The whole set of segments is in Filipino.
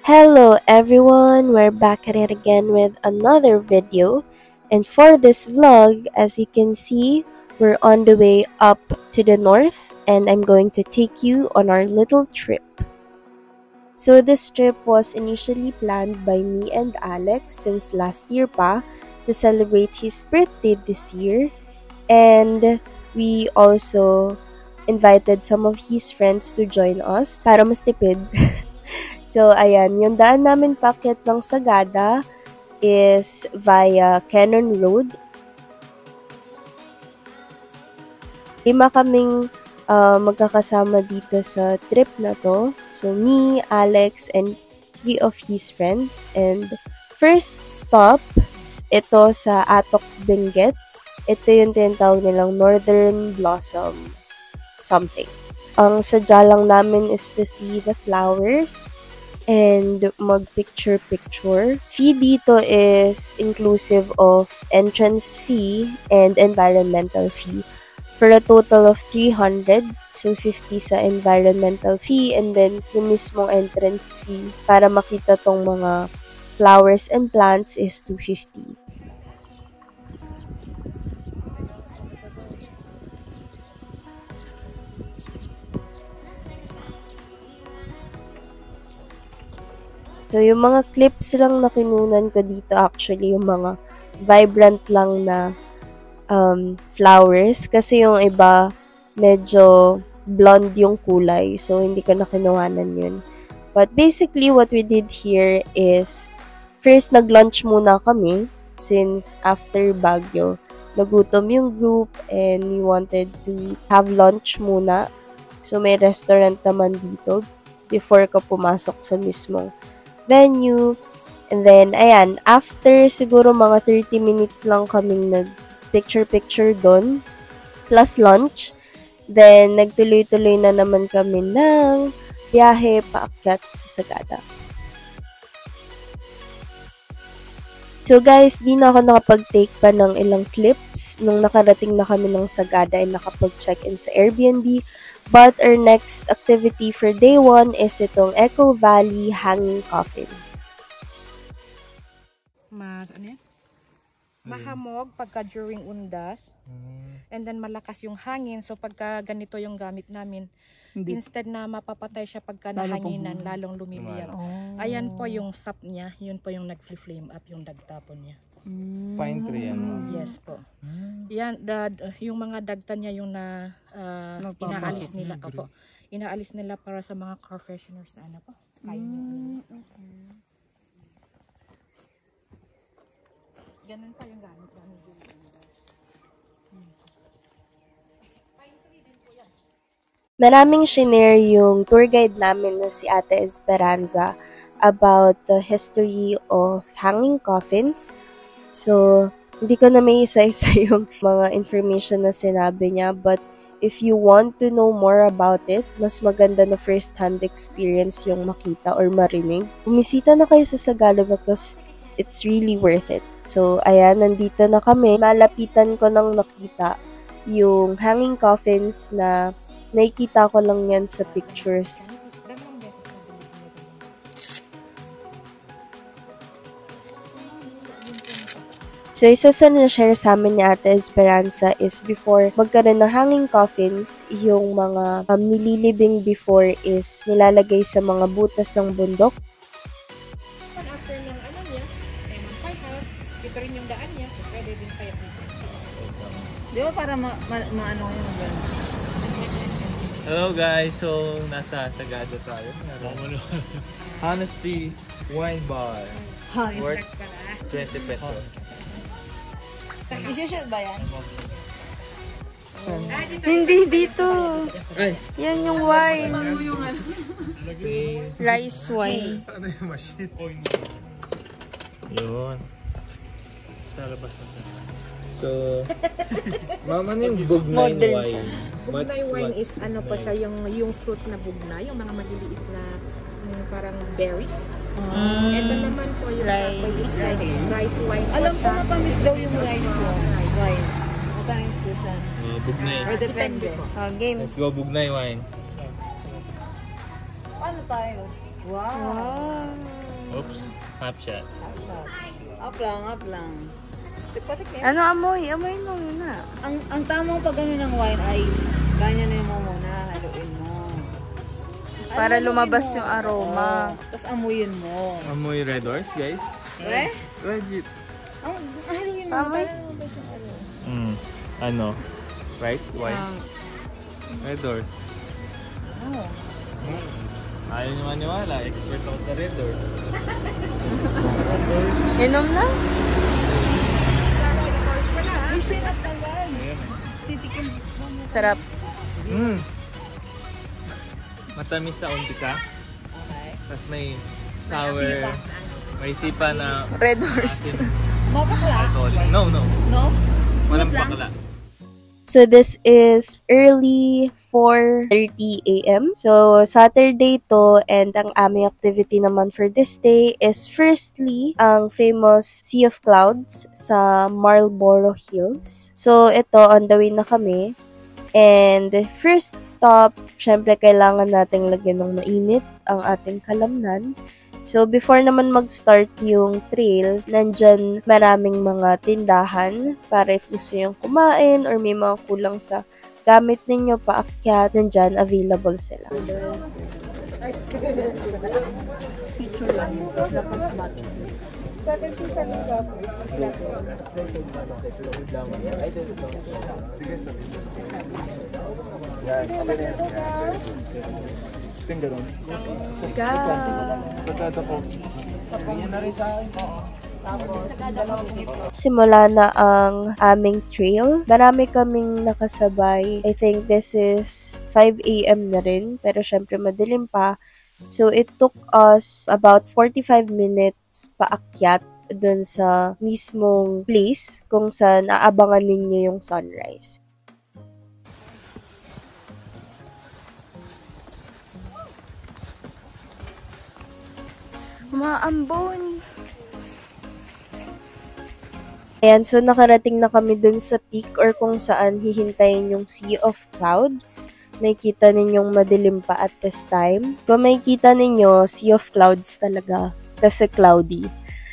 Hello everyone, we're back at it again with another video, and for this vlog, as you can see, we're on the way up to the north and I'm going to take you on our little trip. So this trip was initially planned by me and Alex since last year pa to celebrate his birthday this year, and we also invited some of his friends to join us para mas tipid. So, ayan, yung daan namin paakyat ng Sagada is via Cannon Road. 5 kaming magkakasama dito sa trip na to. So, me, Alex, and 3 of his friends. And first stop, ito sa Atok, Benguet. Ito yung tinatawag nilang Northern Blossom something. Ang sadya lang namin is to see the flowers and mag-picture-picture. Fee dito is inclusive of entrance fee and environmental fee for a total of 300. So, 50 sa environmental fee and then yung mismong entrance fee para makita tong mga flowers and plants is 250. So, yung mga clips lang na kinunan ko dito actually yung mga vibrant lang na flowers. Kasi yung iba medyo blonde yung kulay. So, hindi ko na kinuhanan yun. But basically, what we did here is first nag-lunch muna kami since after Baguio. Nagutom yung group and we wanted to have lunch muna. So, may restaurant naman dito before ka pumasok sa mismong venue. And then, ayan, after siguro mga 30 minutes lang kaming nag-picture-picture doon, plus lunch, then nagtuloy-tuloy na naman kami ng biyahe paakyat sa Sagada. So guys, di na ako nakapag-take pa ng ilang clips nung nakarating na kami ng Sagada and nakapag-check-in sa Airbnb. But our next activity for day 1 is itong Echo Valley Hanging Coffins. Mahamog pagka during undas. And then malakas yung hangin. So pagka ganito yung gamit namin, instead na mapapatay siya pagka nahanginan, lalong lumiliyab. Ayan po yung sap niya. Yun po yung nag-flame up yung dagtapon niya. Pine tree yan. Yes po. Yan, yung mga dagta niya yung na inaalis nila. Opo. Inaalis nila para sa mga car fresheners na ano po. Ganun pa yung gamit namin. Maraming shinare yung tour guide namin na si Ate Esperanza about the history of hanging coffins. So, hindi ko na may isa-isa yung mga information na sinabi niya, but if you want to know more about it, mas maganda na first-hand experience yung makita or marinig. Bumisita na kayo sa Sagada because it's really worth it. So, ayan, nandito na kami. Malapitan ko nang nakita yung hanging coffins na nakikita ko lang yan sa pictures. So, isa sa na-share sa amin ni Ate Esperanza is before magkaroon ng hanging coffins, yung mga nililibing before is nilalagay sa mga butas ng bundok. After ng ano niya, Diamond Fight House, dito rin yung daan niya, so pwede din kayo. Di ba para maano yung gano'n? Hello guys, so nasa Sagada tayo. Honesty Wine Bar. Worth 20 pesos. I-shoot ba yan? Hindi dito. Ay! Yan yung wine. Okay. Rice wine. Ano yung machine? Yun. Sa labas na siya. So, mama na yung bugnay wine. Bugnay wine is ano pa siya, yung fruit na bugnay, yung mga maliliit na parang berries. Ito naman po yung rice wine. Alam ko matamis daw yung rice wine. Matamis ko siya. Bugnay. Or depende. Game. Let's go bugnay wine. Paano tayo? Wow! Half shot. Up lang. Ano amoy? Amoy mo muna. Ang tamang pag ng wine ay ganyan mo muna, haluin mo. Para lumabas yung aroma. Tapos amuyin mo. Amoy Red Horse, guys. Legit. Ang haluin mo. Amoy? Ano? Right? Wine? Red Horse. Ayaw nyo maniwala. Expert ako sa Red Horse. Inom na? Sarap. Matamis sa umpisa. Tapos may sour. May sipa na Red Horse. alcoholic. No. Walang bakla. So this is early 4:30 a.m. So Saturday to, and ang aming activity naman for this day is firstly ang famous Sea of Clouds sa Marlborough Hills. So ito, on the way na kami. And first stop, syempre kailangan nating lagyan ng mainit ang ating kalamnan. So, before naman mag-start yung trail, nandyan maraming mga tindahan para if gusto yung kumain or may mga kulang sa gamit ninyo paakyat, nandyan available sila. Simula na ang aming trail. Marami kaming nakasabay. I think this is 5 a.m. na rin, pero syempre madilim pa. So it took us about 45 minutes paakyat dun sa mismong place kung saan aabangan ninyo yung sunrise. Maambon. Ayan, so nakarating na kami dun sa peak or kung saan hihintayin yung Sea of Clouds. May kita ninyong madilim pa at this time. Kung may kita ninyo, Sea of Clouds talaga kasi cloudy.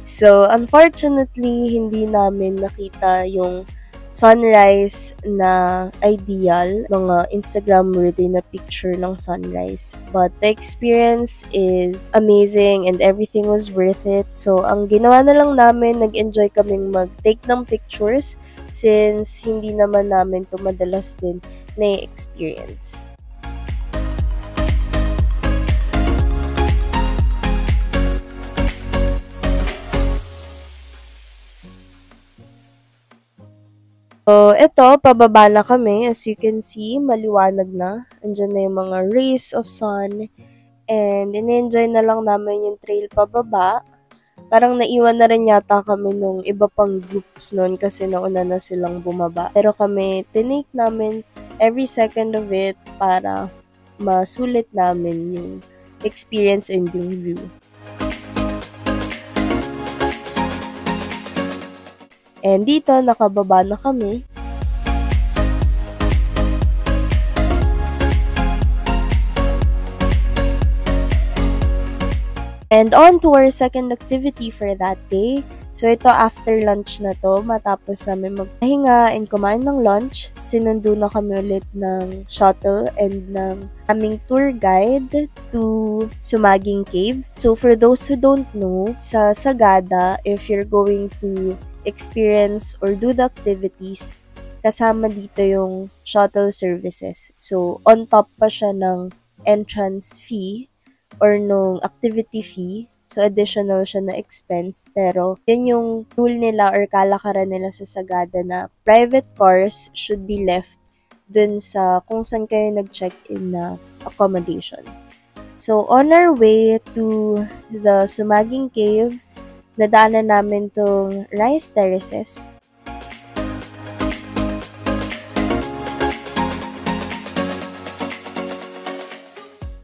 So, unfortunately, hindi namin nakita yung sunrise na ideal, mga Instagram-worthy na picture ng sunrise. But the experience is amazing and everything was worth it. So, ang ginawa na lang namin, nag-enjoy kaming mag-take ng pictures since hindi naman namin to madalas din na experience. So, ito, pababa na kami. As you can see, maliwanag na. Andyan na yung mga rays of sun. And, in-enjoy na lang namin yung trail pababa. Parang naiwan na rin yata kami nung iba pang groups nun kasi nauna na silang bumaba. Pero kami, tinake namin every second of it para masulit namin yung experience and yung view. And dito, nakababa na kami. And on to our second activity for that day. So ito, after lunch na to, matapos namin magpahinga and kumain ng lunch, sinundo na kami ulit ng shuttle and ng aming tour guide to Sumaging Cave. So for those who don't know, sa Sagada, if you're going to experience or do the activities, kasama dito yung shuttle services. So, on top pa siya ng entrance fee or nung activity fee. So, additional siya na expense. Pero, yun yung rule nila or kalakaran nila sa Sagada na private cars should be left dun sa kung saan kayo nag-check-in na accommodation. So, on our way to the Sumaging Cave, nadaanan namin tong rice terraces.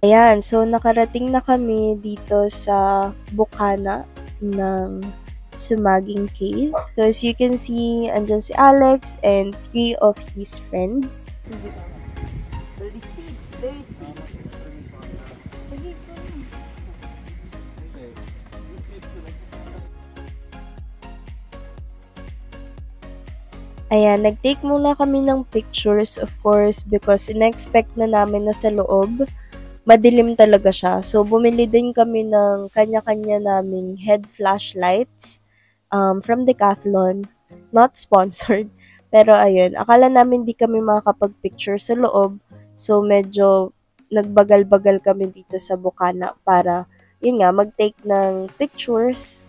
Ayan, so nakarating na kami dito sa bukana ng Sumaging Cave. So as you can see, andyan si Alex and 3 of his friends. Ayan, nag-take muna kami ng pictures, of course, because in-expect na namin na sa loob, madilim talaga siya. So, bumili din kami ng kanya-kanya naming head flashlights from Decathlon. Not sponsored. Pero ayun, akala namin di kami makakapag-picture sa loob. So, medyo nagbagal-bagal kami dito sa Bukana para, yun nga, mag-take ng pictures.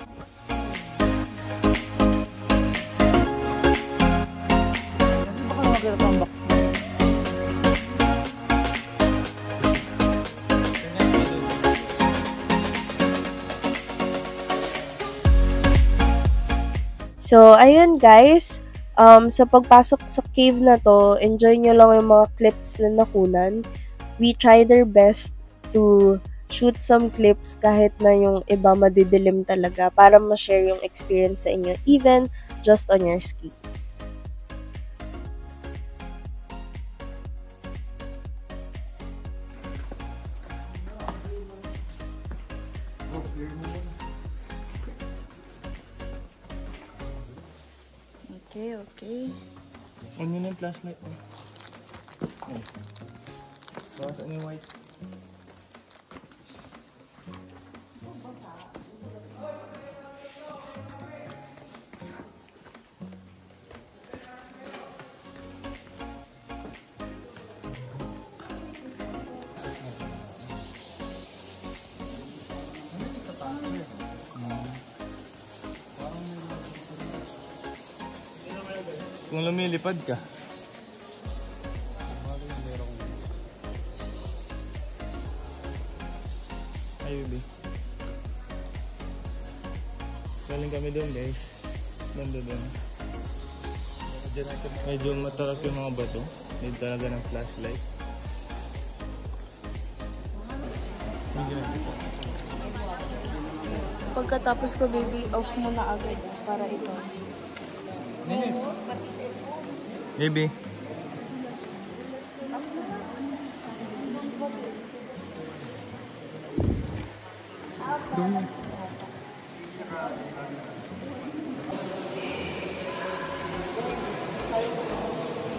So, ayun guys, sa pagpasok sa cave na to, enjoy nyo lang yung mga clips na nakunan. We tried our best to shoot some clips kahit na yung iba madidilim talaga para ma-share yung experience sa inyo, even just on your skates. Okay. Ano yun yung flashlight mo? Ay. Bawas ano yung white? Kung lumilipad ka. Ay, baby. Galing kami doon, guys. Banda doon. Medyo matarap yung mga bato. Need talaga ng flashlight. Pagkatapos ko, baby, off mo na agad para ito. Baby.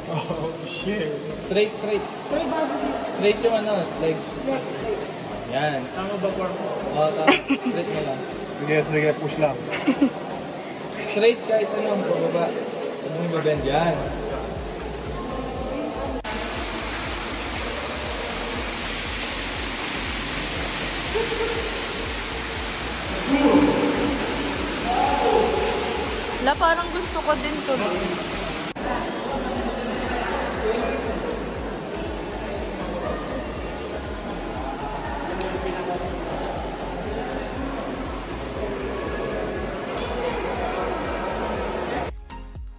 Oh shit. Straight. Straight yung ano, legs. Yan. Tama ba, Porco? Oo, tama. Straight na lang. Sige, push lang. Straight kahit ano, pababa. Ano yung babend yan? La, parang gusto ko din to.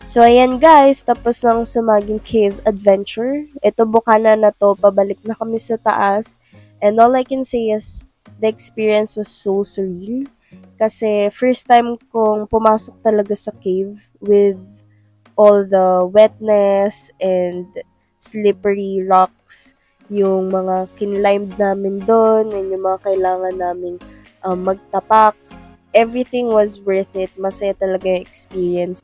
So, ayan guys, tapos ng sumaging cave adventure. Ito Bukana na to, pabalik na kami sa taas. And all I can say is, the experience was so surreal. Kasi first time kong pumasok talaga sa cave with all the wetness and slippery rocks. Yung mga kinlimbed namin doon and yung mga kailangan namin magtapak. Everything was worth it. Masaya talaga yung experience.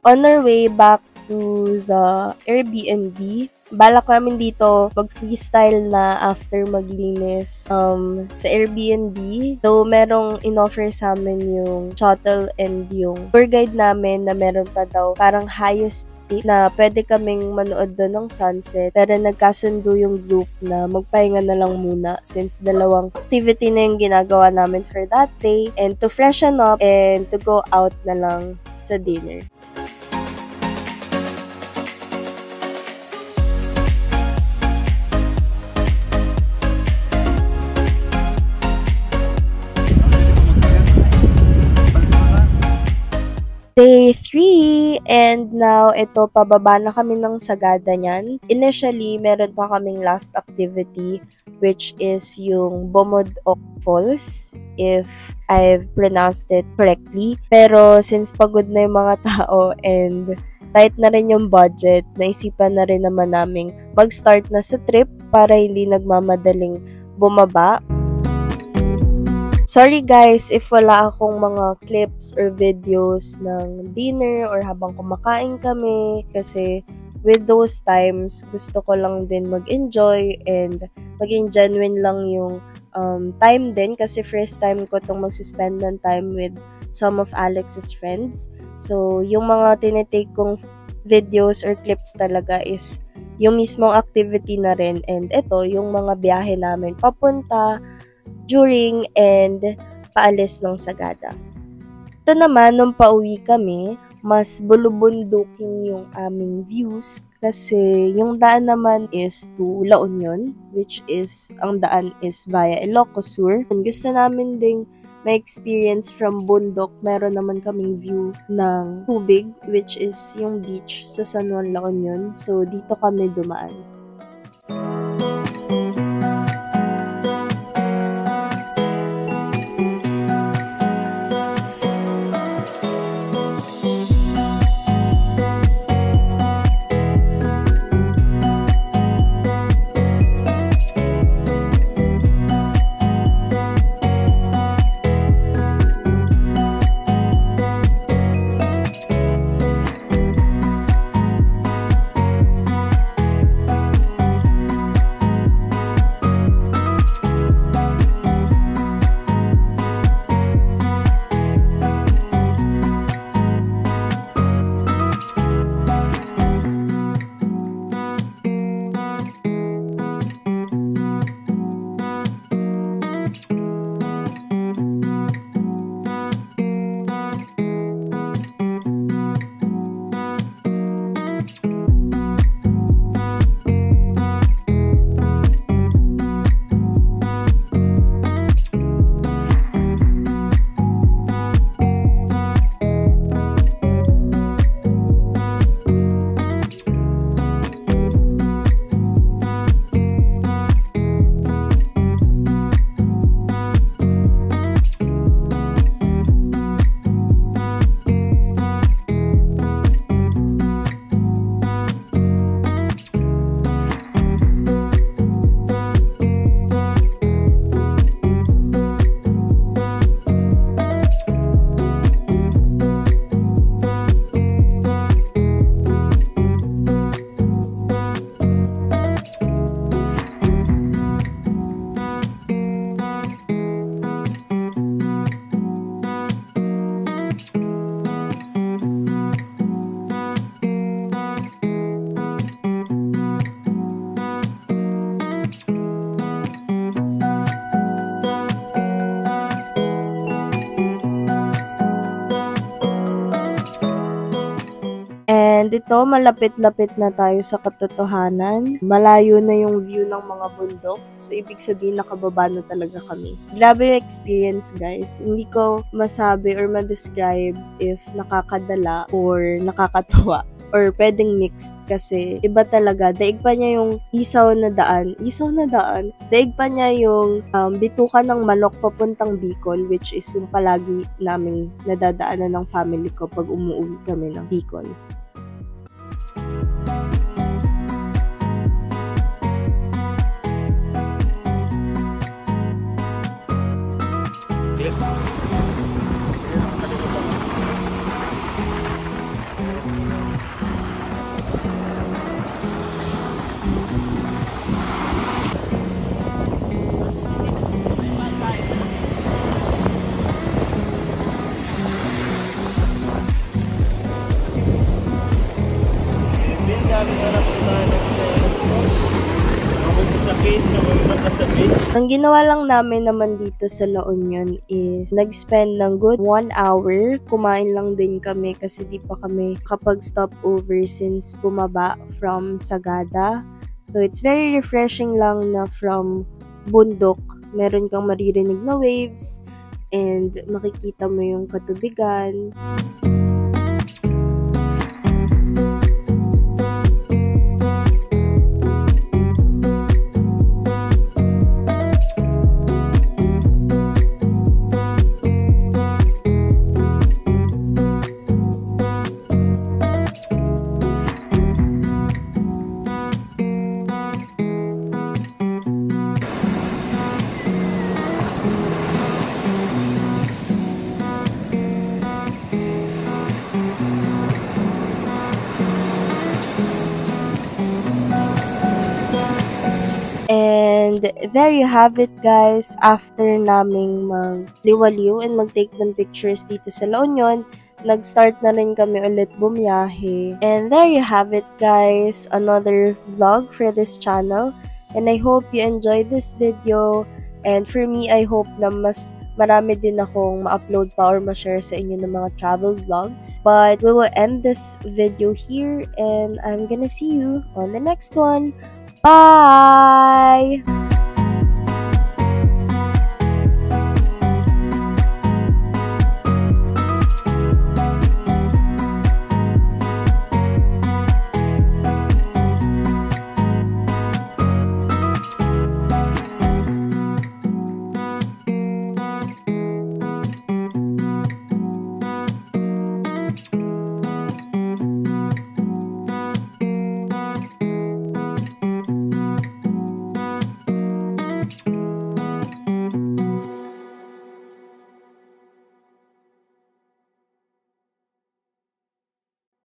On our way back to the Airbnb, balak namin dito mag-freestyle na after maglinis sa Airbnb. So, merong in-offer sa amin yung shuttle and yung tour guide namin na meron pa daw parang highest peak na pwede kaming manood doon ng sunset. Pero nagkasundo yung group na magpahinga na lang muna since dalawang activity na yung ginagawa namin for that day and to freshen up and to go out na lang sa dinner. Day 3, and now ito, pababa na kami ng Sagada niyan. Initially, meron pa kaming last activity, which is yung Bomodok Falls, if I've pronounced it correctly. Pero since pagod na yung mga tao and tight na rin yung budget, naisipan na rin naman naming mag-start na sa trip para hindi nagmamadaling bumaba. Sorry guys if wala akong mga clips or videos ng dinner or habang kumakain kami kasi with those times, gusto ko lang din mag-enjoy and maging genuine lang yung time din kasi first time ko itong mag-spend ng time with some of Alex's friends. So, yung mga tinitake kong videos or clips talaga is yung mismong activity na rin and ito, yung mga biyahe namin papunta, during, and paalis ng Sagada. Ito naman, nung pauwi kami, mas bulubundukin yung aming views kasi yung daan naman is to La Union, which is, ang daan is via Ilocos Sur. And gusto namin ding may experience from bundok. Meron naman kaming view ng tubig, which is yung beach sa San Juan, La Union. So, dito kami dumaan. And ito, malapit-lapit na tayo sa katotohanan. Malayo na yung view ng mga bundok. So, ibig sabihin, nakababa na talaga kami. Grabe yung experience, guys. Hindi ko masabi or ma-describe if nakakadala or nakakatawa. Or pwedeng mixed kasi iba talaga. Daig pa niya yung isaw na daan. Daig pa niya yung bitukan ng manok papuntang Bicol, which is yung palagi naming nadadaanan ng family ko pag umuwi kami ng Bicol. Ang ginawa lang namin naman dito sa La Union is nag-spend ng good 1 hour. Kumain lang din kami kasi di pa kami kapag stop over since bumaba from Sagada. So it's very refreshing lang na from bundok, meron kang maririnig na waves and makikita mo yung katubigan. And there you have it, guys. After naming magliwaliw and mag-take ng pictures dito sa La Union, nag-start na rin kami ulit bumiyahe. And there you have it, guys. Another vlog for this channel. And I hope you enjoyed this video. And for me, I hope na mas marami din akong ma-upload pa or ma-share sa inyo ng mga travel vlogs. But we will end this video here and I'm gonna see you on the next one. Bye!